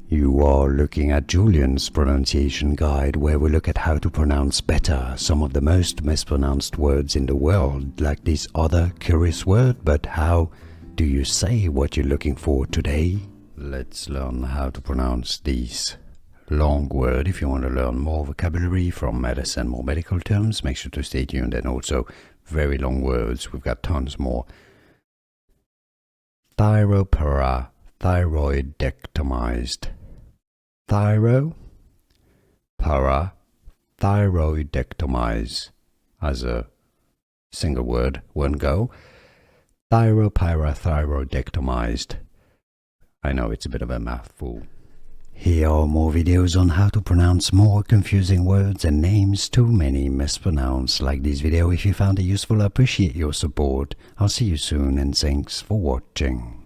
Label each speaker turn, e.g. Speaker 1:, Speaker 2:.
Speaker 1: You are looking at Julian's pronunciation guide, where we look at how to pronounce better some of the most mispronounced words in the world, like this other curious word. But how do you say what you're looking for today? Let's learn how to pronounce these long word. If you want to learn more vocabulary from medicine, more medical terms, make sure to stay tuned. And also very long words, we've got tons more. Thyroparathyroidectomized. Thyroparathyroidectomized as a single word, one go. Thyroparathyroidectomized. I know it's a bit of a mouthful. Here are more videos on how to pronounce more confusing words and names too many mispronounced. Like this video if you found it useful. I appreciate your support. I'll see you soon and thanks for watching.